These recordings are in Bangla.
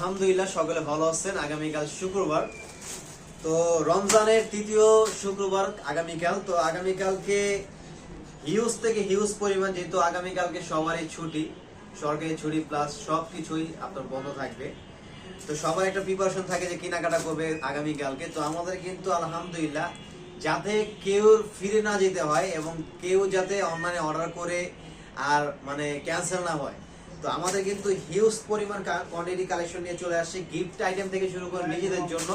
আলহামদুলিল্লাহ সকলে ভালো আছেন। আগামীকাল শুক্রবার, তো রমজানের তৃতীয় শুক্রবার আগামীকাল। তো আগামীকালকে হিউজ থেকে হিউজ পরিমাণ, যেহেতু আগামীকালকে সবারই ছুটি, সরকারি ছুটি প্লাস সবকিছুই আপনার বন্ধ থাকবে, তো সবার একটা প্রিপারেশন থাকে যে কেনাকাটা করবে আগামীকালকে। তো আমাদের কিন্তু আলহামদুলিল্লাহ যাতে কেউ ফিরে না যেতে হয় এবং কেউ যাতে অনলাইনে অর্ডার করে আর মানে ক্যান্সেল না হয়, তো আমাদের কিন্তু হিউজ পরিমাণ কোয়ান্টিটি কালেকশন নিয়ে চলে আসছে। গিফট আইটেম থেকে শুরু করে নিজেদের জন্য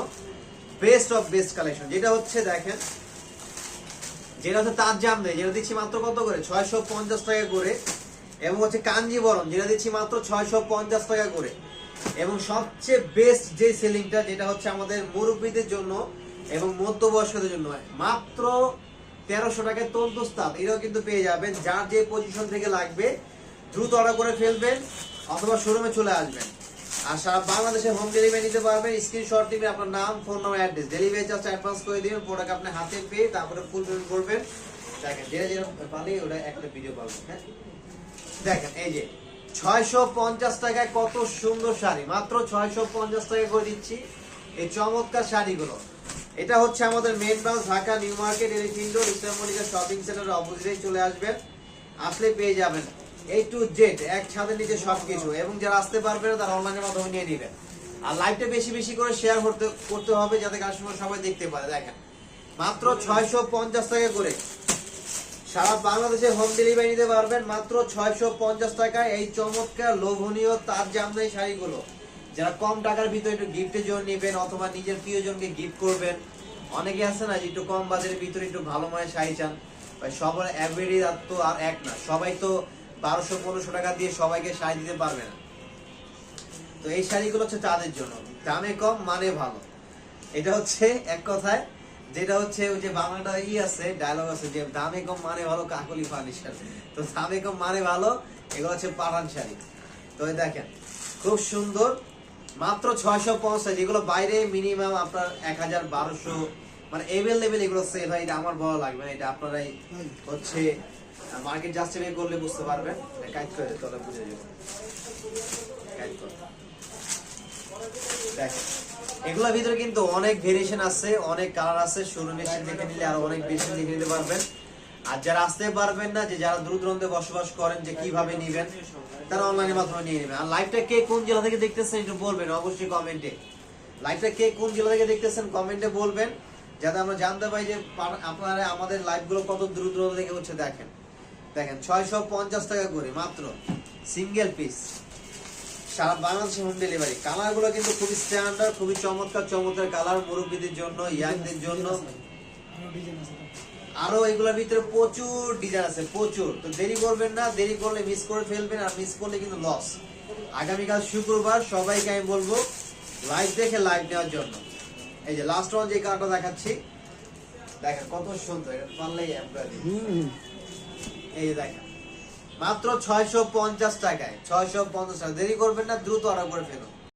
বেস্ট অফ বেস্ট কালেকশন, যেটা হচ্ছে দেখেন, যেটা হচ্ছে তাজ জামদানি, যেটা দিচ্ছি মাত্র কত করে 650 টাকা করে, এবং হচ্ছে কাঞ্জিবরম যেটা দিচ্ছি মাত্র 650 টাকা করে, এবং সবচেয়ে বেস্ট যে সেলিংটা যেটা হচ্ছে আমাদের মুরব্বীদের জন্য এবং মধ্যবয়স্কদের জন্য মাত্র 1300 টাকায় তন্তুস্তাত, এটাও কিন্তু পেয়ে যাবেন। যার যে পজিশন থেকে লাগবে দ্রুত অর্ডার করে ফেলবেন অথবা শোরুমে চলে আসবেন। আর সারা বাংলাদেশে হোম ডেলিভারি নিতে পারবেন। স্ক্রিনশট দিবেন আপনার নাম, phone number, address, delivery charge advance করে দিবেন, প্রোডাক্ট আপনি হাতে পেয়ে তারপরে ফুল পেমেন্ট করবেন। দেখেন যেটা যেটা পালে ওটা একটা ভিডিও পাবেন। হ্যাঁ দেখেন এই যে 650 টাকায় কত সুন্দর শাড়ি, মাত্র 650 টাকা করে দিচ্ছি এই চমৎকার শাড়িগুলো। এটা হচ্ছে আমাদের main branch Dhaka new market, elephant road, Islam Mallika shopping সেন্টারের অপোজিটে চলে আসবেন, আসলে পেয়ে যাবেন A to Z এক ছাদের নিচে সবকিছু। এবং যারা আসতে পারবে না তারা অনলাইনের মাধ্যমে নিয়ে নেবেন। আর লাইভটা বেশি বেশি করে শেয়ার করতে হবে যাতে কাস্টমার সবাই দেখতে পারে। দেখেন মাত্র 650 টাকা করে সারা বাংলাদেশে হোম ডেলিভারি নিতে পারবেন মাত্র 650 টাকায় এই চমৎকার লোভনীয় তার জামদানি শাড়িগুলো। যারা কম টাকার ভিতরে একটু গিফটের জন্য নেবেন অথবা নিজের প্রিয়জনকে গিফট করবেন, অনেকে আছে না যে একটু কম বাজারের ভিতরে একটু ভালো মানের শাড়ি চান, সবার অ্যাভারেজ তো আর এক না, সবাই তো 1200-1500 টাকা দিয়ে সবাইকে শাড়ি দিতে পারবে না। তো এই শাড়িগুলো হচ্ছে তাদের জন্য, দামে কম মানে ভালো। এটা হচ্ছে এক কথায়, যেটা হচ্ছে ওই যে বাংলাটা আছে, ডায়লগ আছে যে দামে কম মানে ভালো কাকলি ফার্নিচার। তো দামে কম মানে ভালো, এগুলো হচ্ছে পাঠান শাড়ি। তো দেখেন খুব সুন্দর, মাত্র 650, যেগুলো বাইরে মিনিমাম আপনার 1000-1200 মানে এভেলেবেল এগুলো সেল হয়। এটা আমার ভালো লাগবে না, এটা আপনারাই হচ্ছে মার্কেট জাস্টিফাই করলে বুঝতে পারবেন। কাজ করে তোলা বুঝে যাবে। দেখেন এগুলোর ভিতরে কিন্তু অনেক ভেরিয়েশন আছে, অনেক কালার আছে, শোরুমে এসে দেখে নিলে আরো অনেক বেশি দেখে নিতে পারবেন। আর যারা আসতে পারবেন না, যে যারা দূর দূরান্তে বসবাস করেন, যে কিভাবে নিবেন তারা অনলাইনের মাধ্যমে নিয়ে নেবেন। আর লাইভটা কে কোন জেলা থেকে দেখতেছেন একটু বলবেন অবশ্যই কমেন্টে। লাইভটা কে কোন জেলা থেকে দেখতেছেন কমেন্টে বলবেন, যাতে আমরা জানতে পারি যে আপনারা আমাদের লাইভগুলো কত দূর দূরান্ত থেকে হচ্ছে। দেখেন দেখেন 650 টাকা করে মাত্র সিঙ্গেল পিস, সারা বাংলাদেশে হোম ডেলিভারি। কালার গুলো কিন্তু খুবই স্ট্যান্ডার্ড, খুবই চমৎকার চমৎকার কালার, মুরব্বীদের জন্য, ইয়াংদের জন্য। আরো এগুলোর ভিতরে প্রচুর ডিজাইন আছে, প্রচুর। তো দেরি করবেন না, দেরি করলে মিস করে ফেলবেন, আর মিস করলে কিন্তু লস। আগামীকাল শুক্রবার, সবাইকে আমি বলবো লাইভ দেখে লাইভ নেওয়ার জন্য। এই যে লাস্ট ওয়ান যে কালারটা দেখাচ্ছি, দেখেন কত সুন্দর, এটা পারলেই এই দেখেন মাত্র 650 টাকায়, 650 টাকা। দেরি করবেন না, দ্রুত অর্ডার করে ফেলুন।